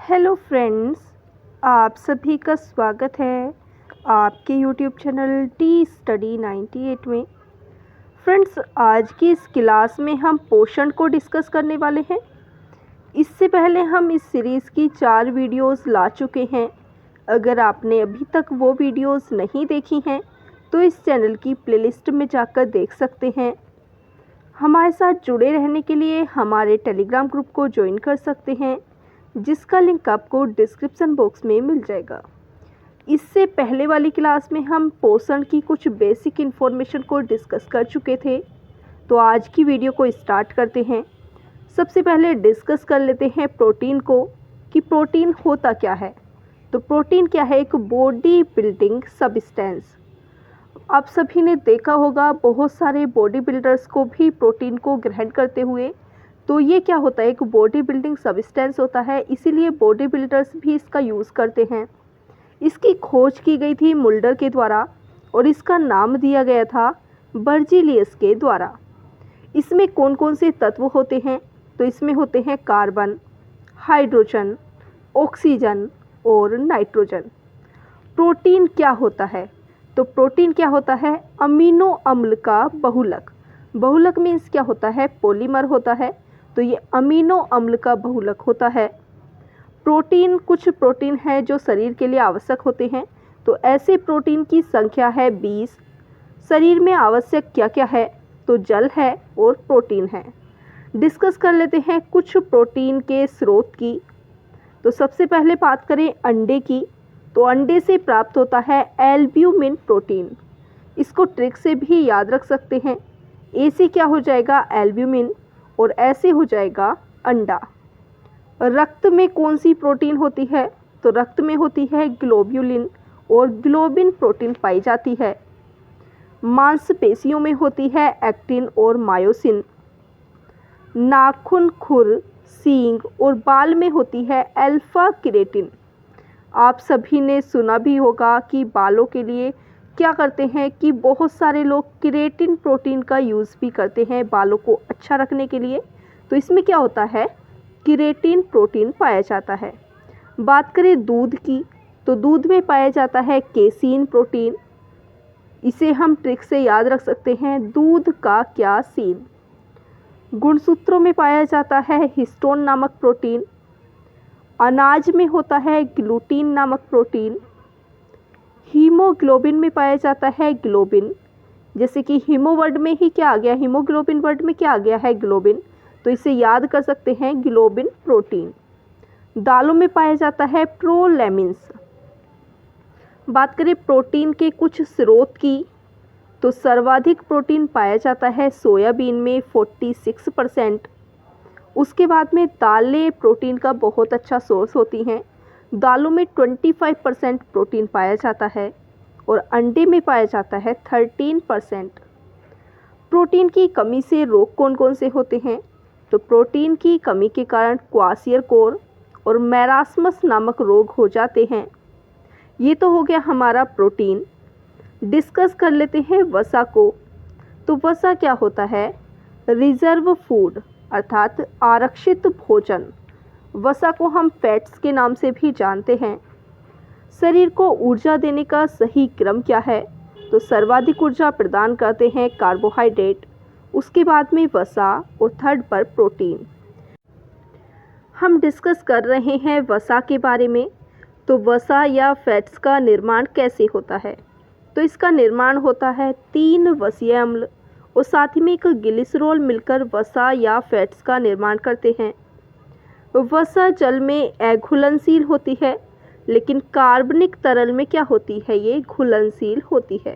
Hello friends, आप सभी का स्वागत है आपके यूट्यूब चैनल टी स्टडी 98 में। फ्रेंड्स, आज की इस क्लास में हम पोषण को डिस्कस करने वाले हैं। इससे पहले हम इस सीरीज़ की 4 वीडियोस ला चुके हैं। अगर आपने अभी तक वो वीडियोस नहीं देखी हैं तो इस चैनल की प्लेलिस्ट में जाकर देख सकते हैं। हमारे साथ जुड़े रहने के लिए हमारे टेलीग्राम ग्रुप को ज्वाइन कर सकते हैं, जिसका लिंक आपको डिस्क्रिप्शन बॉक्स में मिल जाएगा। इससे पहले वाली क्लास में हम पोषण की कुछ बेसिक इन्फॉर्मेशन को डिस्कस कर चुके थे, तो आज की वीडियो को स्टार्ट करते हैं। सबसे पहले डिस्कस कर लेते हैं प्रोटीन को, कि प्रोटीन होता क्या है। तो प्रोटीन क्या है? एक बॉडी बिल्डिंग सब्सटेंस। आप सभी ने देखा होगा बहुत सारे बॉडी बिल्डर्स को भी प्रोटीन को ग्रहण करते हुए। तो ये क्या होता है? एक बॉडी बिल्डिंग सब्सटेंस होता है, इसीलिए बॉडी बिल्डर्स भी इसका यूज़ करते हैं। इसकी खोज की गई थी मुल्डर के द्वारा और इसका नाम दिया गया था बर्जीलियस के द्वारा। इसमें कौन कौन से तत्व होते हैं? तो इसमें होते हैं कार्बन, हाइड्रोजन, ऑक्सीजन और नाइट्रोजन। प्रोटीन क्या होता है? तो प्रोटीन क्या होता है? अमीनो अम्ल का बहुलक। बहुलक मीन्स क्या होता है? पॉलीमर होता है। तो ये अमीनो अम्ल का बहुलक होता है। प्रोटीन, कुछ प्रोटीन है जो शरीर के लिए आवश्यक होते हैं। तो ऐसे प्रोटीन की संख्या है 20। शरीर में आवश्यक क्या क्या है? तो जल है और प्रोटीन है। डिस्कस कर लेते हैं कुछ प्रोटीन के स्रोत की। तो सबसे पहले बात करें अंडे की, तो अंडे से प्राप्त होता है एल्ब्यूमिन प्रोटीन। इसको ट्रिक से भी याद रख सकते हैं। ए से क्या हो जाएगा? एल्ब्यूमिन, और ऐसे हो जाएगा अंडा। रक्त में कौन सी प्रोटीन होती है? तो रक्त में होती है ग्लोब्यूलिन और ग्लोबिन प्रोटीन पाई जाती है। मांसपेशियों में होती है एक्टिन और मायोसिन। नाखून, खुर, सींग और बाल में होती है अल्फा केराटिन। आप सभी ने सुना भी होगा कि बालों के लिए क्या करते हैं कि बहुत सारे लोग केराटिन प्रोटीन का यूज़ भी करते हैं बालों को अच्छा रखने के लिए। तो इसमें क्या होता है? केराटिन प्रोटीन पाया जाता है। बात करें दूध की, तो दूध में पाया जाता है केसीन प्रोटीन। इसे हम ट्रिक से याद रख सकते हैं, दूध का क्या सीन। गुणसूत्रों में पाया जाता है हिस्टोन नामक प्रोटीन। अनाज में होता है ग्लूटीन नामक प्रोटीन। हीमोग्लोबिन में पाया जाता है ग्लोबिन। जैसे कि हीमो वर्ड में ही क्या आ गया? हीमोग्लोबिन वर्ड में क्या आ गया है? ग्लोबिन। तो इसे याद कर सकते हैं, ग्लोबिन प्रोटीन। दालों में पाया जाता है प्रोलैमिन्स। बात करें प्रोटीन के कुछ स्रोत की, तो सर्वाधिक प्रोटीन पाया जाता है सोयाबीन में 46%। उसके बाद में दालें प्रोटीन का बहुत अच्छा सोर्स होती हैं। दालों में 25% प्रोटीन पाया जाता है और अंडे में पाया जाता है 13%। प्रोटीन की कमी से रोग कौन कौन से होते हैं? तो प्रोटीन की कमी के कारण क्वाशियरकोर और मैरास्मस नामक रोग हो जाते हैं। ये तो हो गया हमारा प्रोटीन। डिस्कस कर लेते हैं वसा को। तो वसा क्या होता है? रिजर्व फूड, अर्थात आरक्षित भोजन। वसा को हम फैट्स के नाम से भी जानते हैं। शरीर को ऊर्जा देने का सही क्रम क्या है? तो सर्वाधिक ऊर्जा प्रदान करते हैं कार्बोहाइड्रेट, उसके बाद में वसा और थर्ड पर प्रोटीन। हम डिस्कस कर रहे हैं वसा के बारे में। तो वसा या फैट्स का निर्माण कैसे होता है? तो इसका निर्माण होता है 3 वसीय अम्ल और साथ ही में एक ग्लिसरॉल मिलकर वसा या फैट्स का निर्माण करते हैं। वसा जल में अघुलनशील होती है, लेकिन कार्बनिक तरल में क्या होती है? ये घुलनशील होती है।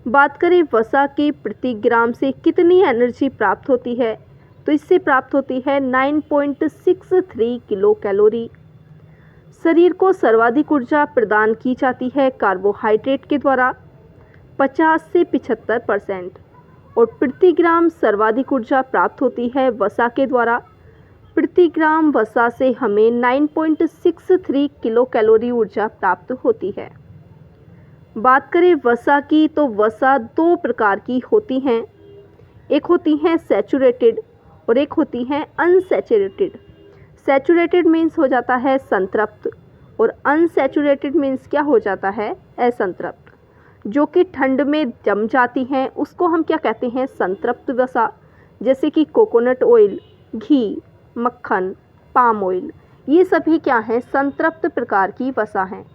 बात करें वसा की प्रति ग्राम से कितनी एनर्जी प्राप्त होती है? तो इससे प्राप्त होती है 9.63 किलो कैलोरी। शरीर को सर्वाधिक ऊर्जा प्रदान की जाती है कार्बोहाइड्रेट के द्वारा 50 से 75%, और प्रति ग्राम सर्वाधिक ऊर्जा प्राप्त होती है वसा के द्वारा। प्रति ग्राम वसा से हमें 9.63 किलो कैलोरी ऊर्जा प्राप्त होती है। बात करें वसा की, तो वसा 2 प्रकार की होती हैं। एक होती हैं सैचुरेटेड और एक होती हैं अनसैचुरेटेड। सैचुरेटेड मीन्स हो जाता है संतृप्त और अनसैचुरेटेड मीन्स क्या हो जाता है, असंतृप्त। जो कि ठंड में जम जाती हैं उसको हम क्या कहते हैं, संतृप्त वसा। जैसे कि कोकोनट ऑयल, घी, मक्खन, पाम ऑयल, ये सभी क्या हैं, संतृप्त प्रकार की वसा हैं।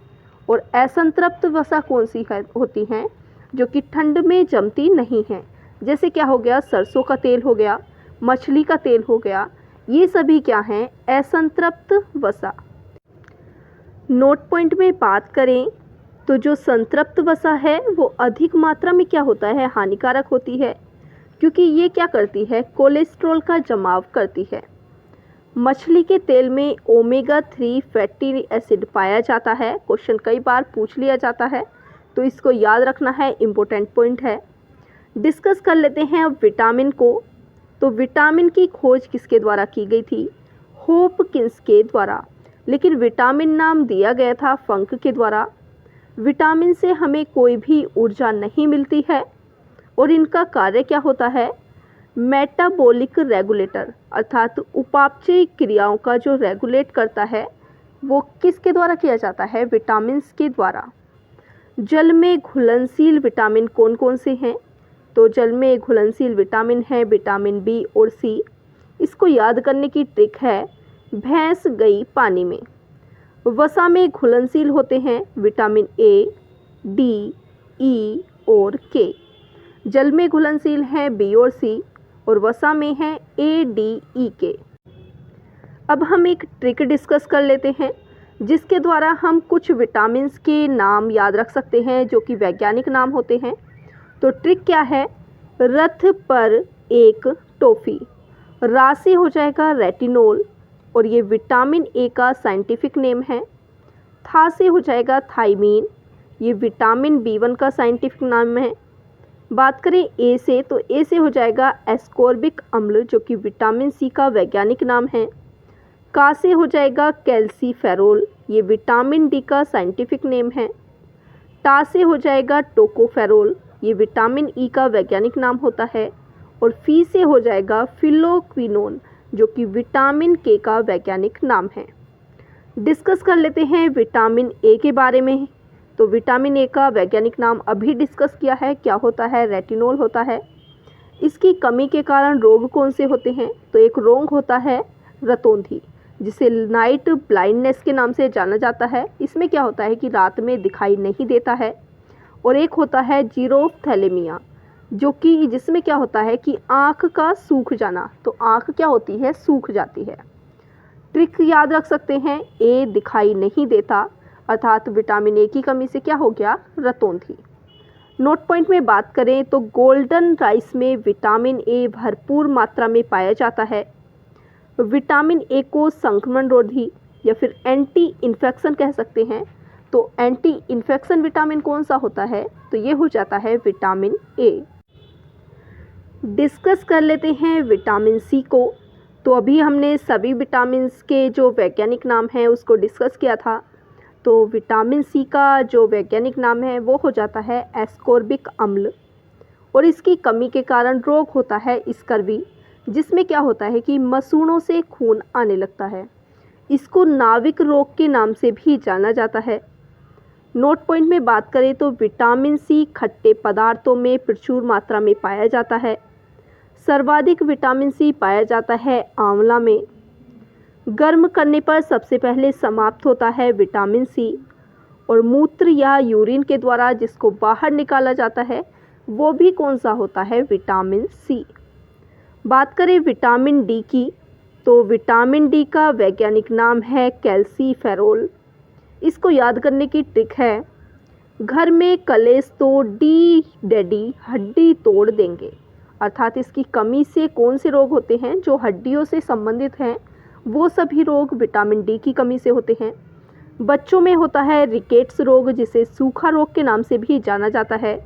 और असंतृप्त वसा कौन सी होती हैं, जो कि ठंड में जमती नहीं हैं। जैसे क्या हो गया, सरसों का तेल हो गया, मछली का तेल हो गया, ये सभी क्या हैं, असंतृप्त वसा। नोट पॉइंट में बात करें तो जो संतृप्त वसा है वो अधिक मात्रा में क्या होता है, हानिकारक होती है, क्योंकि ये क्या करती है, कोलेस्ट्रॉल का जमाव करती है। मछली के तेल में ओमेगा 3 फैटी एसिड पाया जाता है। क्वेश्चन कई बार पूछ लिया जाता है तो इसको याद रखना है, इम्पोर्टेंट पॉइंट है। डिस्कस कर लेते हैं अब विटामिन को। तो विटामिन की खोज किसके द्वारा की गई थी, होपकिंस के द्वारा। लेकिन विटामिन नाम दिया गया था फंक के द्वारा। विटामिन से हमें कोई भी ऊर्जा नहीं मिलती है और इनका कार्य क्या होता है, मेटाबॉलिक रेगुलेटर, अर्थात उपापचय क्रियाओं का जो रेगुलेट करता है वो किसके द्वारा किया जाता है, विटामिन के द्वारा। जल में घुलनशील विटामिन कौन कौन से हैं, तो जल में घुलनशील विटामिन है विटामिन बी और सी। इसको याद करने की ट्रिक है, भैंस गई पानी में। वसा में घुलनशील होते हैं विटामिन ए, डी, ई और के। जल में घुलनशील हैं बी और सी और वसा में है ए, डी, ई, के। अब हम एक ट्रिक डिस्कस कर लेते हैं जिसके द्वारा हम कुछ विटामिन्स के नाम याद रख सकते हैं जो कि वैज्ञानिक नाम होते हैं। तो ट्रिक क्या है, रथ पर एक टॉफी, राशि हो जाएगा रेटिनोल और ये विटामिन ए का साइंटिफिक नेम है। था से हो जाएगा थाइमीन, ये विटामिन बी1 का साइंटिफिक नाम है। बात करें ए से तो ए से हो जाएगा एस्कॉर्बिक अम्ल जो कि विटामिन सी का वैज्ञानिक नाम है। का से हो जाएगा कैल्सीफेरोल, ये विटामिन डी का साइंटिफिक नेम है। टा से हो जाएगा टोकोफेरोल, ये विटामिन ई का वैज्ञानिक नाम होता है। और फी से हो जाएगा फिलोक्विनोन जो कि विटामिन के का वैज्ञानिक नाम है। डिस्कस कर लेते हैं विटामिन ए के बारे में। तो विटामिन ए का वैज्ञानिक नाम अभी डिस्कस किया है, क्या होता है, रेटिनोल होता है। इसकी कमी के कारण रोग कौन से होते हैं, तो एक रोग होता है रतौंधी जिसे नाइट ब्लाइंडनेस के नाम से जाना जाता है। इसमें क्या होता है कि रात में दिखाई नहीं देता है। और एक होता है जीरोफ्थैलेमिया जो कि जिसमें क्या होता है कि आँख का सूख जाना, तो आँख क्या होती है, सूख जाती है। ट्रिक याद रख सकते हैं, ए दिखाई नहीं देता, अर्थात विटामिन ए की कमी से क्या हो गया, रतौंधी। नोट पॉइंट में बात करें तो गोल्डन राइस में विटामिन ए भरपूर मात्रा में पाया जाता है। विटामिन ए को संक्रमण रोधी या फिर एंटी इन्फेक्शन कह सकते हैं। तो एंटी इन्फेक्शन विटामिन कौन सा होता है, तो ये हो जाता है विटामिन ए। डिस्कस कर लेते हैं विटामिन सी को। तो अभी हमने सभी विटामिन के जो वैज्ञानिक नाम हैं उसको डिस्कस किया था। तो विटामिन सी का जो वैज्ञानिक नाम है वो हो जाता है एस्कॉर्बिक अम्ल और इसकी कमी के कारण रोग होता है स्कर्वी, जिसमें क्या होता है कि मसूड़ों से खून आने लगता है। इसको नाविक रोग के नाम से भी जाना जाता है। नोट पॉइंट में बात करें तो विटामिन सी खट्टे पदार्थों में प्रचुर मात्रा में पाया जाता है। सर्वाधिक विटामिन सी पाया जाता है आंवला में। गर्म करने पर सबसे पहले समाप्त होता है विटामिन सी और मूत्र या यूरिन के द्वारा जिसको बाहर निकाला जाता है वो भी कौन सा होता है, विटामिन सी। बात करें विटामिन डी की तो विटामिन डी का वैज्ञानिक नाम है कैल्सीफेरोल। इसको याद करने की ट्रिक है, घर में कलेश तो डी डैडी हड्डी तोड़ देंगे, अर्थात इसकी कमी से कौन से रोग होते हैं जो हड्डियों से संबंधित हैं, वो सभी रोग विटामिन डी की कमी से होते हैं। बच्चों में होता है रिकेट्स रोग जिसे सूखा रोग के नाम से भी जाना जाता है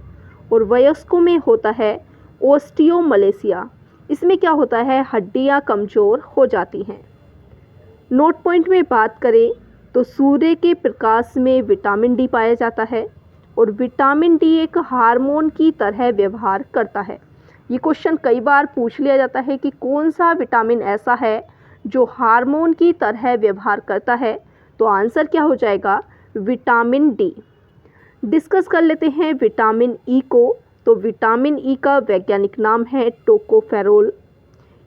और वयस्कों में होता है ओस्टियोमलेसिया। इसमें क्या होता है, हड्डियां कमज़ोर हो जाती हैं। नोट पॉइंट में बात करें तो सूर्य के प्रकाश में विटामिन डी पाया जाता है और विटामिन डी एक हार्मोन की तरह व्यवहार करता है। ये क्वेश्चन कई बार पूछ लिया जाता है कि कौन सा विटामिन ऐसा है जो हार्मोन की तरह व्यवहार करता है? तो आंसर क्या हो जाएगा? Vitamin D. डिस्कस कर लेते हैं विटामिन ई को। तो विटामिन ई का वैज्ञानिक नाम है टोकोफेरोल।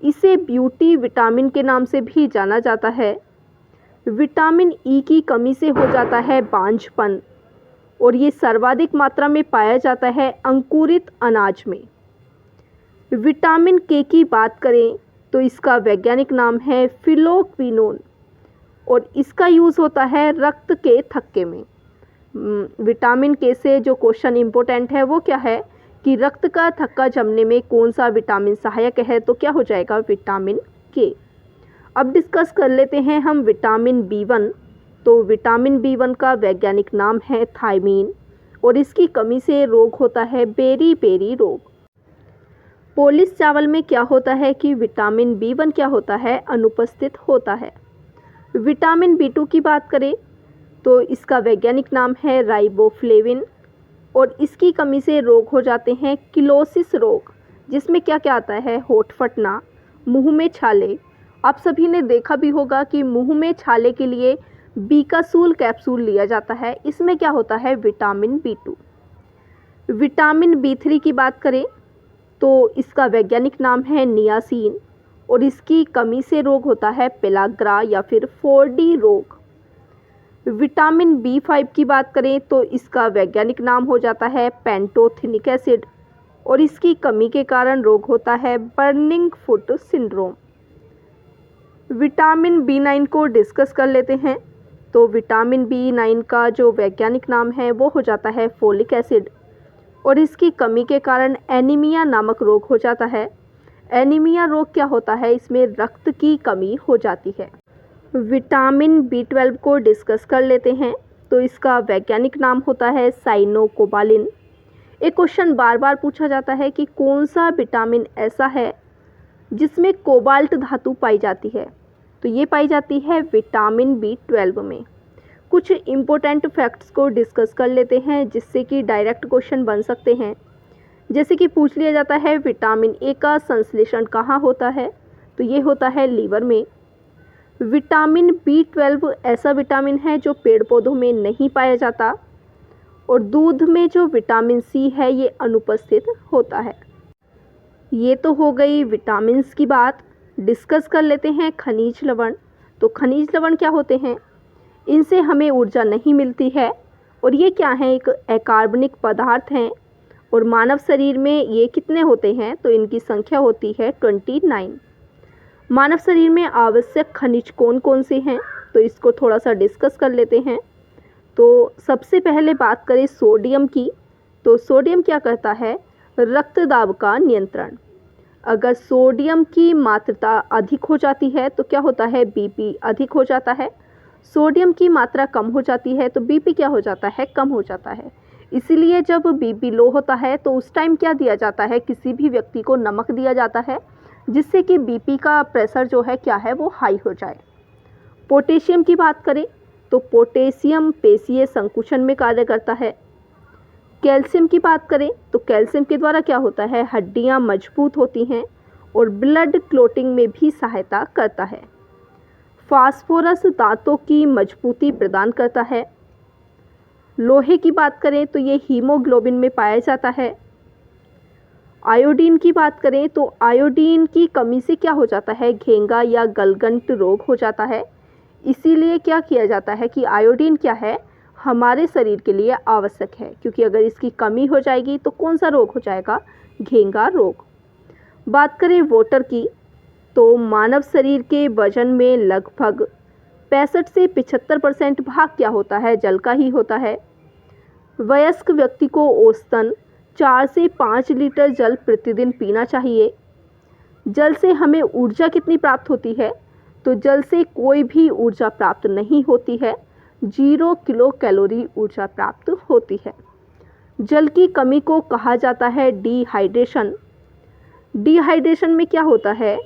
इसे ब्यूटी विटामिन के नाम से भी जाना जाता है। विटामिन ई की कमी से हो जाता है बांझपन और ये सर्वाधिक मात्रा में पाया जाता है अंकुरित अनाज में। विटामिन के की बात करें तो इसका वैज्ञानिक नाम है फिलोक्विनोन और इसका यूज़ होता है रक्त के थक्के में। विटामिन के से जो क्वेश्चन इम्पोर्टेंट है वो क्या है कि रक्त का थक्का जमने में कौन सा विटामिन सहायक है? तो क्या हो जाएगा? विटामिन के। अब डिस्कस कर लेते हैं हम विटामिन बी1। तो विटामिन बी1 का वैज्ञानिक नाम है थायमीन और इसकी कमी से रोग होता है बेरी बेरी रोग। पोलिश चावल में क्या होता है कि विटामिन बी1 क्या होता है? अनुपस्थित होता है। विटामिन बी2 की बात करें तो इसका वैज्ञानिक नाम है राइबोफ्लेविन और इसकी कमी से रोग हो जाते हैं किलोसिस रोग, जिसमें क्या क्या आता है? होठ फटना, मुंह में छाले। आप सभी ने देखा भी होगा कि मुंह में छाले के लिए बीकासूल कैप्सूल लिया जाता है। इसमें क्या होता है? विटामिन बी2। विटामिन बी3 की बात करें तो इसका वैज्ञानिक नाम है नियासिन और इसकी कमी से रोग होता है पेलाग्रा या फिर 4D रोग। विटामिन बी5 की बात करें तो इसका वैज्ञानिक नाम हो जाता है पेंटोथेनिक एसिड और इसकी कमी के कारण रोग होता है बर्निंग फुट सिंड्रोम। विटामिन बी9 को डिस्कस कर लेते हैं। तो विटामिन बी9 का जो वैज्ञानिक नाम है वो हो जाता है फोलिक एसिड और इसकी कमी के कारण एनीमिया नामक रोग हो जाता है। एनीमिया रोग क्या होता है? इसमें रक्त की कमी हो जाती है। विटामिन बी12 को डिस्कस कर लेते हैं। तो इसका वैज्ञानिक नाम होता है साइनोकोबालिन। एक क्वेश्चन बार बार पूछा जाता है कि कौन सा विटामिन ऐसा है जिसमें कोबाल्ट धातु पाई जाती है? तो ये पाई जाती है विटामिन बी12 में। कुछ इम्पोर्टेंट फैक्ट्स को डिस्कस कर लेते हैं जिससे कि डायरेक्ट क्वेश्चन बन सकते हैं। जैसे कि पूछ लिया जाता है विटामिन ए का संश्लेषण कहाँ होता है? तो ये होता है लीवर में। विटामिन बी12 ऐसा विटामिन है जो पेड़ पौधों में नहीं पाया जाता और दूध में जो विटामिन सी है ये अनुपस्थित होता है। ये तो हो गई विटामिन्स की बात। डिस्कस कर लेते हैं खनिज लवण। तो खनिज लवण क्या होते हैं? इनसे हमें ऊर्जा नहीं मिलती है और ये क्या है? एक अकार्बनिक पदार्थ हैं और मानव शरीर में ये कितने होते हैं? तो इनकी संख्या होती है 29। मानव शरीर में आवश्यक खनिज कौन कौन से हैं? तो इसको थोड़ा सा डिस्कस कर लेते हैं। तो सबसे पहले बात करें सोडियम की। तो सोडियम क्या करता है? रक्त दाब का नियंत्रण। अगर सोडियम की मात्रा अधिक हो जाती है तो क्या होता है? बीपी अधिक हो जाता है। सोडियम की मात्रा कम हो जाती है तो बीपी क्या हो जाता है? कम हो जाता है। इसीलिए जब बीपी लो होता है तो उस टाइम क्या दिया जाता है? किसी भी व्यक्ति को नमक दिया जाता है जिससे कि बीपी का प्रेशर जो है क्या है वो हाई हो जाए। पोटेशियम की बात करें तो पोटेशियम पेशीय संकुचन में कार्य करता है। कैल्शियम की बात करें तो कैल्शियम के द्वारा क्या होता है? हड्डियां मजबूत होती हैं और ब्लड क्लोटिंग में भी सहायता करता है। फास्फोरस दांतों की मजबूती प्रदान करता है। लोहे की बात करें तो ये हीमोग्लोबिन में पाया जाता है। आयोडीन की बात करें तो आयोडीन की कमी से क्या हो जाता है? घेंगा या गलगंट रोग हो जाता है। इसीलिए क्या किया जाता है कि आयोडीन क्या है? हमारे शरीर के लिए आवश्यक है, क्योंकि अगर इसकी कमी हो जाएगी तो कौन सा रोग हो जाएगा? घेंगा रोग। बात करें वाटर की तो मानव शरीर के वजन में लगभग 65 से 75% भाग क्या होता है? जल का ही होता है। वयस्क व्यक्ति को औसतन 4 से 5 लीटर जल प्रतिदिन पीना चाहिए। जल से हमें ऊर्जा कितनी प्राप्त होती है? तो जल से कोई भी ऊर्जा प्राप्त नहीं होती है। 0 किलो कैलोरी ऊर्जा प्राप्त होती है। जल की कमी को कहा जाता है डिहाइड्रेशन। डिहाइड्रेशन में क्या होता है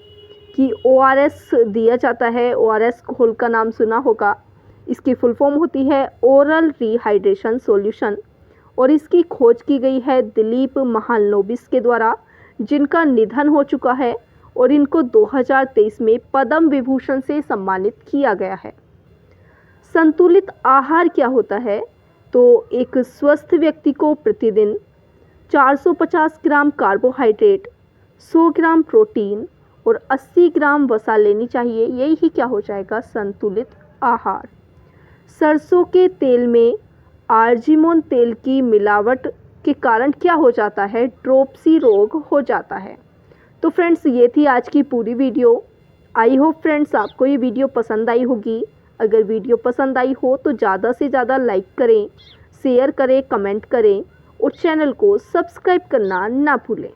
कि ORS दिया जाता है। ORS घोल का नाम सुना होगा। इसकी फुल फॉर्म होती है ओरल रिहाइड्रेशन सॉल्यूशन और इसकी खोज की गई है दिलीप महालनोबिस के द्वारा, जिनका निधन हो चुका है और इनको 2023 में पद्म विभूषण से सम्मानित किया गया है। संतुलित आहार क्या होता है? तो एक स्वस्थ व्यक्ति को प्रतिदिन 450 ग्राम कार्बोहाइड्रेट, 100 ग्राम प्रोटीन और 80 ग्राम वसा लेनी चाहिए। यही क्या हो जाएगा? संतुलित आहार। सरसों के तेल में आर्जिमोन तेल की मिलावट के कारण क्या हो जाता है? ड्रोपसी रोग हो जाता है। तो फ्रेंड्स, ये थी आज की पूरी वीडियो। आई होप फ्रेंड्स आपको ये वीडियो पसंद आई होगी। अगर वीडियो पसंद आई हो तो ज़्यादा से ज़्यादा लाइक करें, शेयर करें, कमेंट करें और चैनल को सब्सक्राइब करना ना भूलें।